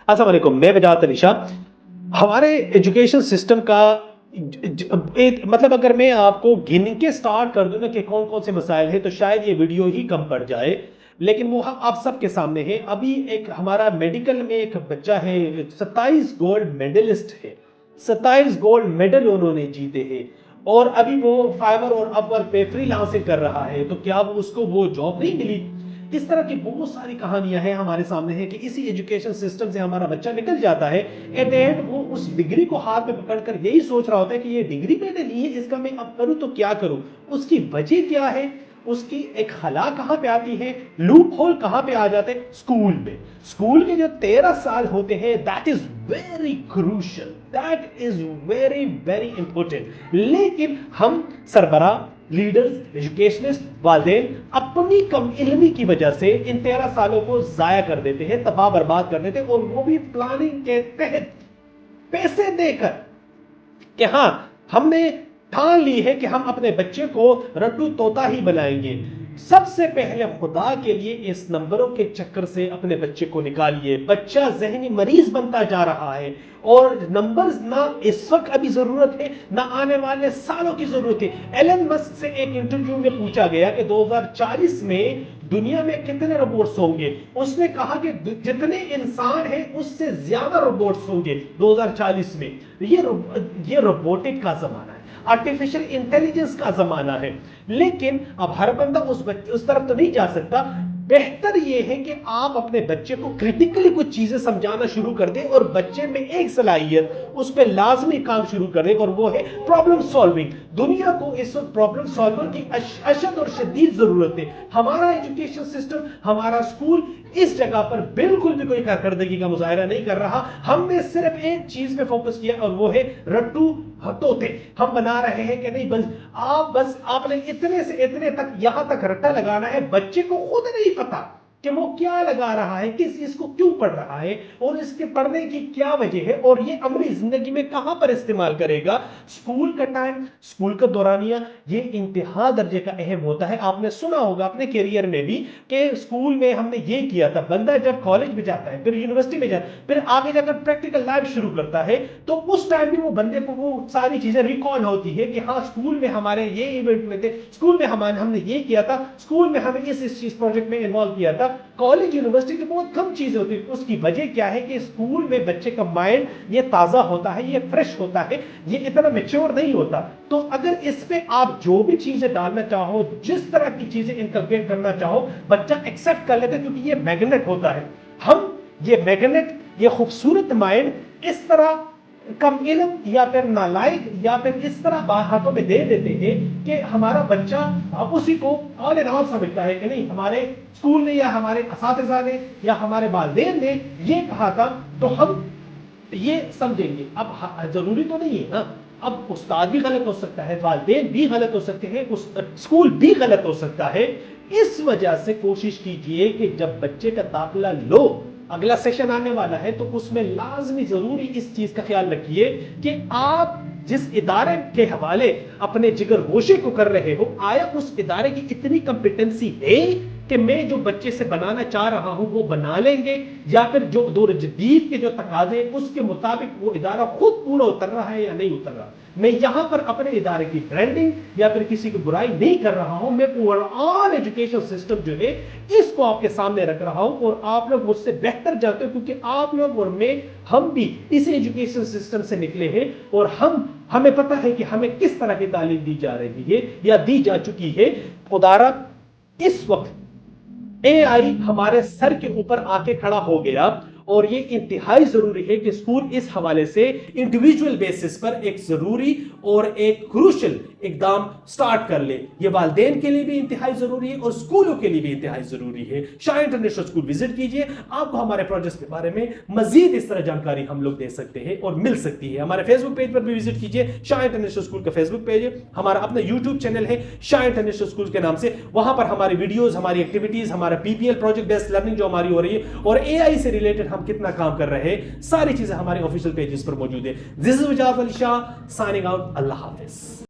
السلام علیکم، میں وجاہت علی شاہ۔ ہمارے ایجوکیشن سسٹم کا مطلب اگر میں آپ کو گن کے سٹارٹ کر دوں نا کہ کون کون سے مسائل ہیں تو شاید یہ ویڈیو ہی کم پڑ جائے، لیکن وہ آپ سب کے سامنے ہے۔ ابھی ایک ہمارا میڈیکل میں ایک بچہ ہے، 27 گولڈ میڈلسٹ ہے، 27 گولڈ میڈل انہوں نے جیتے ہیں، اور ابھی وہ فائبر اور اپور پہ فری لانسنگ کر رہا ہے، تو کیا اس کو وہ جاب نہیں ملی؟ اس طرح کی بہت ساری کہانیاں ہیں ہمارے سامنے ہیں کہ اسی ایجوکیشن سسٹم سے ہمارا بچہ نکل جاتا ہے، ایٹ اینڈ وہ اس ڈگری کو ہاتھ میں پکڑ کر یہی سوچ رہا ہوتا ہے کہ یہ ڈگری میں نے لی ہے، اس کا میں اب کروں تو کیا کروں؟ اس کی وجہ کیا ہے؟ اس کی ایک خلا کہاں پہ آتی ہے، لوپ ہول کہاں پہ آ جاتے ہیں؟ اسکول میں۔ اسکول کے جو 13 سال ہوتے ہیں، that is very crucial, that is very very important, لیکن ہم سربراہ، لیڈرز، ایجوکیشنسٹ، والدین اپنی کم علمی کی وجہ سے ان 13 سالوں کو ضائع کر دیتے ہیں، تباہ برباد کر دیتے ہیں، اور وہ بھی پلاننگ کے تحت پیسے دے کر کہ ہاں ہم نے ٹھان لی ہے کہ ہم اپنے بچے کو رٹو طوطا ہی بنائیں گے۔ سب سے پہلے خدا کے لیے اس نمبروں کے چکر سے اپنے بچے کو نکالیے۔ بچہ ذہنی مریض بنتا جا رہا ہے، اور نمبرز نہ اس وقت ابھی ضرورت ہے نہ آنے والے سالوں کی ضرورت ہے۔ ایلن مسک سے ایک انٹرویو میں پوچھا گیا کہ 2040 میں دنیا میں کتنے روبوٹس ہوں گے؟ اس نے کہا کہ جتنے انسان ہیں اس سے زیادہ روبوٹس ہوں گے 2040 میں۔ یہ روبوٹک کا زمانہ ہے، آرٹیفیشل انٹیلیجنس کا زمانہ ہے، لیکن اب ہر بندہ اس طرف تو نہیں جا سکتا۔ بہتر یہ ہے کہ آپ اپنے بچے کو کریٹیکلی کچھ چیزیں سمجھانا شروع کر دیں، اور بچے میں ایک صلاحیت اس پہ لازمی کام شروع کر دیں، اور وہ ہے پرابلم سالونگ۔ دنیا کو اس وقت پرابلم سالور کی اشد اور شدید ضرورت ہے۔ ہمارا ایجوکیشن سسٹم، ہمارا اسکول اس جگہ پر بالکل بھی کوئی کارکردگی کا مظاہرہ نہیں کر رہا۔ ہم نے صرف ایک چیز پہ فوکس کیا، اور وہ ہے رٹو طوطے۔ ہم بنا رہے ہیں کہ نہیں، بس آپ نے اتنے سے اتنے تک یہاں تک رٹا لگانا ہے، بچے کو خود نہیں پتا کہ وہ کیا لگا رہا ہے، کس چیز کو کیوں پڑھ رہا ہے، اور اس کے پڑھنے کی کیا وجہ ہے، اور یہ عملی زندگی میں کہاں پر استعمال کرے گا۔ اسکول کا ٹائم، اسکول کا دورانیہ، یہ انتہا درجے کا اہم ہوتا ہے۔ آپ نے سنا ہوگا اپنے کیریئر میں بھی کہ اسکول میں ہم نے یہ کیا تھا۔ بندہ جب کالج میں جاتا ہے، پھر یونیورسٹی میں جاتا ہے، پھر آگے جا کر پریکٹیکل لائف شروع کرتا ہے، تو اس ٹائم بھی وہ بندے کو وہ ساری چیزیں ریکال ہوتی ہے کہ ہاں اسکول میں ہمارے یہ ایونٹ میں تھے، اسکول میں ہم نے یہ کیا تھا، اسکول میں ہمیں اس چیز پروجیکٹ میں انوالو کیا تھا۔ کالج یونیورسٹی کی بہت کم چیزیں ہوتی ہیں۔ اس کی وجہ کیا ہے کہ اسکول میں بچے کا مائنڈ یہ تازہ ہوتا ہے، یہ فریش ہوتا ہے، یہ اتنا میچور نہیں ہوتا۔ تو اگر اس پہ آپ جو بھی چیزیں ڈالنا چاہو، جس طرح کی چیزیں انکلکیٹ کرنا چاہو، بچہ ایکسپٹ کر لیتا ہے، کیونکہ یہ میگنیٹ ہوتا ہے۔ ہم یہ میگنیٹ، یہ خوبصورت مائنڈ اس طرح کم علم یا پھر نالائق یا پھر اس طرح ہاتھوں میں دے دیتے ہیں کہ ہمارا بچہ اب اسی کو آل ان آل سمجھتا ہے کہ نہیں، ہمارے اسکول نے یا ہمارے اساتذہ نے یا ہمارے والدین نے یہ کہا تھا تو ہم یہ سمجھیں گے۔ اب ضروری تو نہیں ہے نا، اب استاد بھی غلط ہو سکتا ہے، والدین بھی غلط ہو سکتے ہیں، اسکول بھی غلط ہو سکتا ہے۔ اس وجہ سے کوشش کیجئے کہ جب بچے کا داخلہ لو، اگلا سیشن آنے والا ہے، تو اس میں لازمی ضروری اس چیز کا خیال رکھیے کہ آپ جس ادارے کے حوالے اپنے جگر گوشے کو کر رہے ہو، آیا اس ادارے کی اتنی کمپیٹنسی ہے کہ میں جو بچے سے بنانا چاہ رہا ہوں وہ بنا لیں گے، یا پھر جو دور جدید کے جو تقاضے اس کے مطابق وہ ادارہ خود پورا اتر رہا ہے یا نہیں اتر رہا۔ میں یہاں پر اپنے ادارے کی برانڈنگ یا پھر کسی کی برائی نہیں کر رہا ہوں، میں اوور آل ایجوکیشن سسٹم جو ہے اس کو آپ کے سامنے رکھ رہا ہوں، اور آپ لوگ مجھ سے بہتر جانتے ہیں، کیونکہ آپ لوگ اور میں، ہم بھی اس ایجوکیشن سسٹم سے نکلے ہیں، اور ہمیں پتہ ہے کہ ہمیں کس طرح کی تعلیم دی جا رہی ہے یا دی جا چکی ہے۔ خدارا اس وقت اے آئی ہمارے سر کے اوپر آ کے کھڑا ہو گیا، اور یہ انتہائی ضروری ہے کہ اسکول اس حوالے سے انڈیویجول بیسس پر ایک ضروری اور ایک کروشل اقدام سٹارٹ کر لے۔ یہ والدین کے لیے بھی انتہائی ضروری ہے اور اسکولوں کے لیے بھی انتہائی ضروری ہے۔ شاہ انٹرنیشنل اسکول وزٹ کیجئے، آپ کو ہمارے پروجیکٹس کے بارے میں مزید اس طرح جانکاری ہم لوگ دے سکتے ہیں اور مل سکتی ہے۔ ہمارے فیس بک پیج پر بھی وزٹ کیجئے، شاہ انٹرنیشنل اسکول کا فیس بک پیج ہے، ہمارا اپنا یوٹیوب چینل ہے شاہ انٹرنیشنل اسکول کے نام سے، وہاں پر ہماری ویڈیوز، ہماری ایکٹیویٹیز، ہمارا PPL پروجیکٹ بیسڈ لرننگ جو ہماری ہو رہی ہے، اور AI سے ریلیٹڈ ہم کتنا کام کر رہے ہیں، ساری چیزیں ہمارے آفیشیل پیجز پر موجود ہے۔ This is Wajahat Ali Shah signing out. اللہ حافظ۔